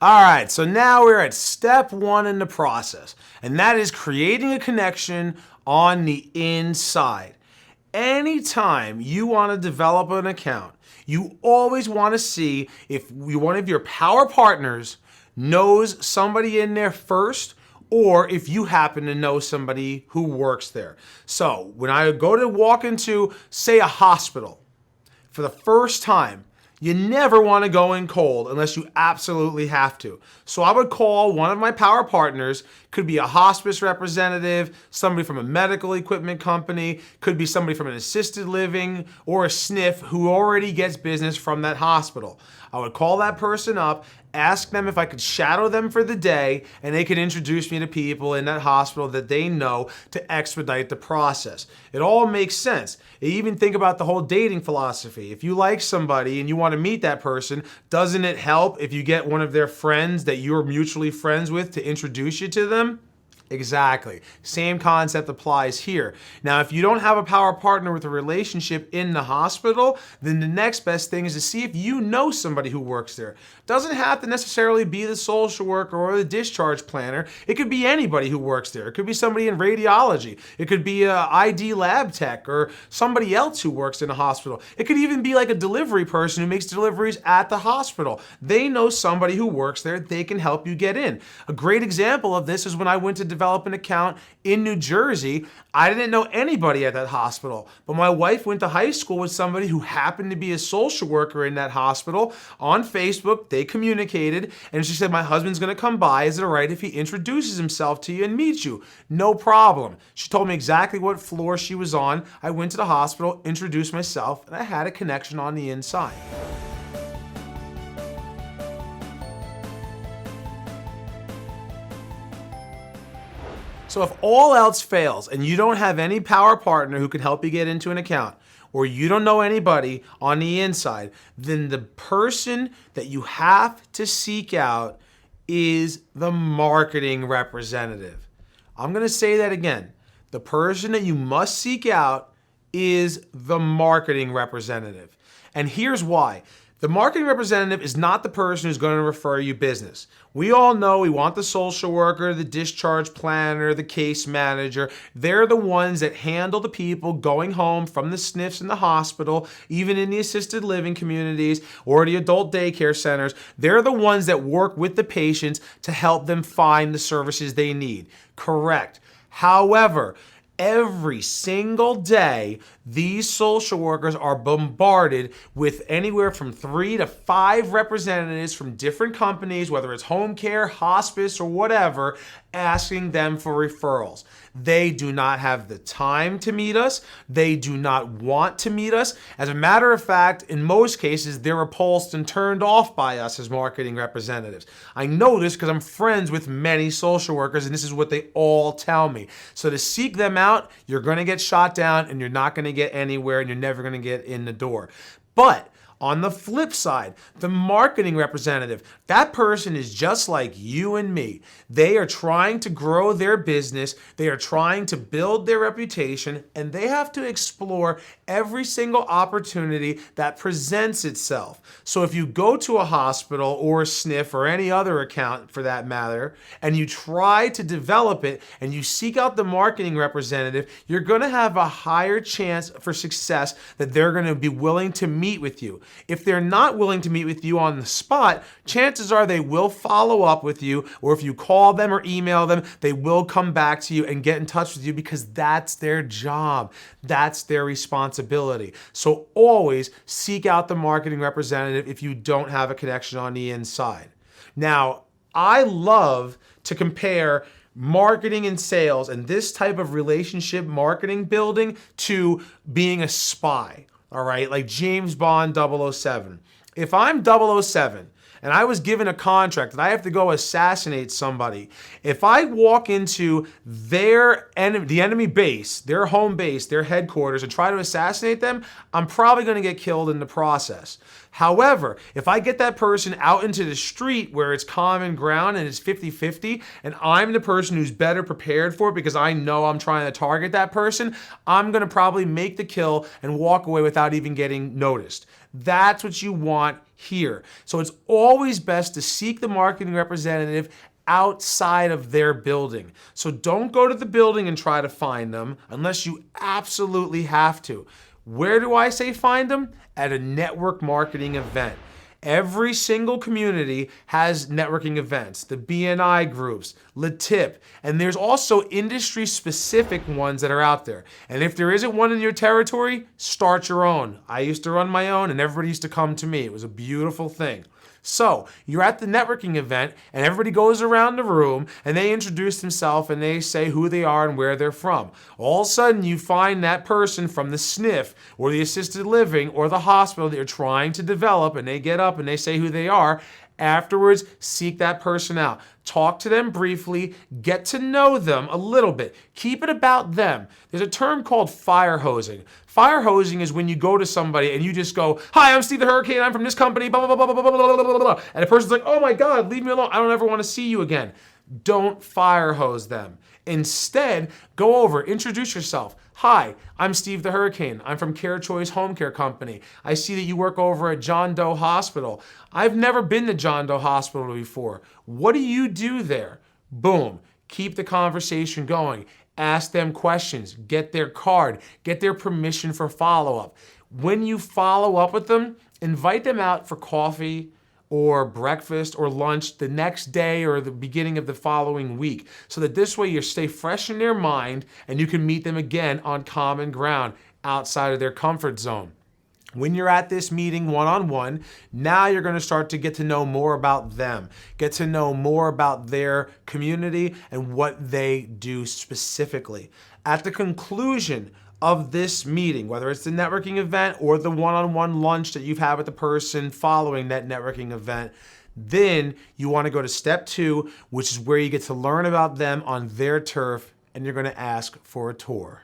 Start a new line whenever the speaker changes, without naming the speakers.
All right, so now we're at step one in the process, and that is creating a connection on the inside. Anytime you want to develop an account, you always want to see if one of your power partners knows somebody in there first, or if you happen to know somebody who works there. So when I go to walk into, say, a hospital for the first time, you never want to go in cold unless you absolutely have to. So I would call one of my power partners, could be a hospice representative, somebody from a medical equipment company, could be somebody from an assisted living or a SNF who already gets business from that hospital. I would call that person up, ask them if I could shadow them for the day, and they could introduce me to people in that hospital that they know to expedite the process. It all makes sense. You even think about the whole dating philosophy. If you like somebody and you want to meet that person, doesn't it help if you get one of their friends that you're mutually friends with to introduce you to them? Exactly. Same concept applies here. Now, if you don't have a power partner with a relationship in the hospital, then the next best thing is to see if you know somebody who works there. Doesn't have to necessarily be the social worker or the discharge planner. It could be anybody who works there. It could be somebody in radiology. It could be a ID lab tech or somebody else who works in a hospital. It could even be like a delivery person who makes deliveries at the hospital. They know somebody who works there. They can help you get in. A great example of this is when I went to develop an account in New Jersey. I didn't know anybody at that hospital, but my wife went to high school with somebody who happened to be a social worker in that hospital. On Facebook, they communicated, and she said, my husband's gonna come by. Is it all right if he introduces himself to you and meets you? No problem. She told me exactly what floor she was on. I went to the hospital, introduced myself, and I had a connection on the inside. So if all else fails and you don't have any power partner who can help you get into an account, or you don't know anybody on the inside, then the person that you have to seek out is the marketing representative. I'm going to say that again. The person that you must seek out is the marketing representative. And here's why. The marketing representative is not the person who's going to refer you business. We all know we want the social worker, the discharge planner, the case manager. They're the ones that handle the people going home from the SNFs in the hospital, even in the assisted living communities or the adult daycare centers. They're the ones that work with the patients to help them find the services they need. Correct. However, every single day, these social workers are bombarded with anywhere from 3 to 5 representatives from different companies, whether it's home care, hospice, or whatever, asking them for referrals. They do not have the time to meet us. They do not want to meet us. As a matter of fact, in most cases, they're repulsed and turned off by us as marketing representatives. I know this because I'm friends with many social workers, and this is what they all tell me. So to seek them out, you're going to get shot down, and you're not going to get anywhere, and you're never going to get in the door. But on the flip side, the marketing representative, that person is just like you and me. They are trying to grow their business. They are trying to build their reputation, and they have to explore every single opportunity that presents itself. So if you go to a hospital or a SNF or any other account for that matter, and you try to develop it and you seek out the marketing representative, you're going to have a higher chance for success that they're going to be willing to meet with you. If they're not willing to meet with you on the spot, chances are they will follow up with you, or if you call them or email them, they will come back to you and get in touch with you because that's their job. That's their responsibility. So always seek out the marketing representative if you don't have a connection on the inside. Now, I love to compare marketing and sales and this type of relationship marketing building to being a spy. All right, like James Bond 007. If I'm 007 and I was given a contract and I have to go assassinate somebody, if I walk into the enemy base, their home base, their headquarters, and try to assassinate them, I'm probably going to get killed in the process. However, if I get that person out into the street where it's common ground and it's 50-50, and I'm the person who's better prepared for it because I know I'm trying to target that person, I'm going to probably make the kill and walk away without even getting noticed. That's what you want here. So it's always best to seek the marketing representative outside of their building. So don't go to the building and try to find them unless you absolutely have to. Where do I say find them? At a network marketing event. Every single community has networking events, the BNI groups, LaTip, and there's also industry-specific ones that are out there. And if there isn't one in your territory, start your own. I used to run my own and everybody used to come to me. It was a beautiful thing. So you're at the networking event and everybody goes around the room and they introduce themselves and they say who they are and where they're from. All of a sudden you find that person from the SNF or the assisted living or the hospital that you're trying to develop, and they get up and they say who they are. Afterwards, seek that person out. Talk to them briefly, get to know them a little bit. Keep it about them. There's a term called fire hosing. Fire hosing is when you go to somebody and you just go, "Hi, I'm Steve the Hurricane, I'm from this company, blah, blah, blah, blah, blah, blah, blah, blah, blah." And the person's like, "Oh my God, leave me alone. I don't ever want to see you again." Don't fire hose them. Instead, go over, introduce yourself. "Hi, I'm Steve the Hurricane. I'm from Care Choice Home Care Company. I see that you work over at John Doe Hospital. I've never been to John Doe Hospital before. What do you do there?" Boom. Keep the conversation going. Ask them questions. Get their card. Get their permission for follow-up. When you follow up with them, invite them out for coffee or breakfast or lunch the next day or the beginning of the following week, so that this way you stay fresh in their mind and you can meet them again on common ground outside of their comfort zone. When you're at this meeting one-on-one, now you're going to start to get to know more about them, get to know more about their community and what they do specifically. At the conclusion of this meeting, whether it's the networking event or the one-on-one lunch that you've had with the person following that networking event, then you want to go to step 2, which is where you get to learn about them on their turf, and you're going to ask for a tour.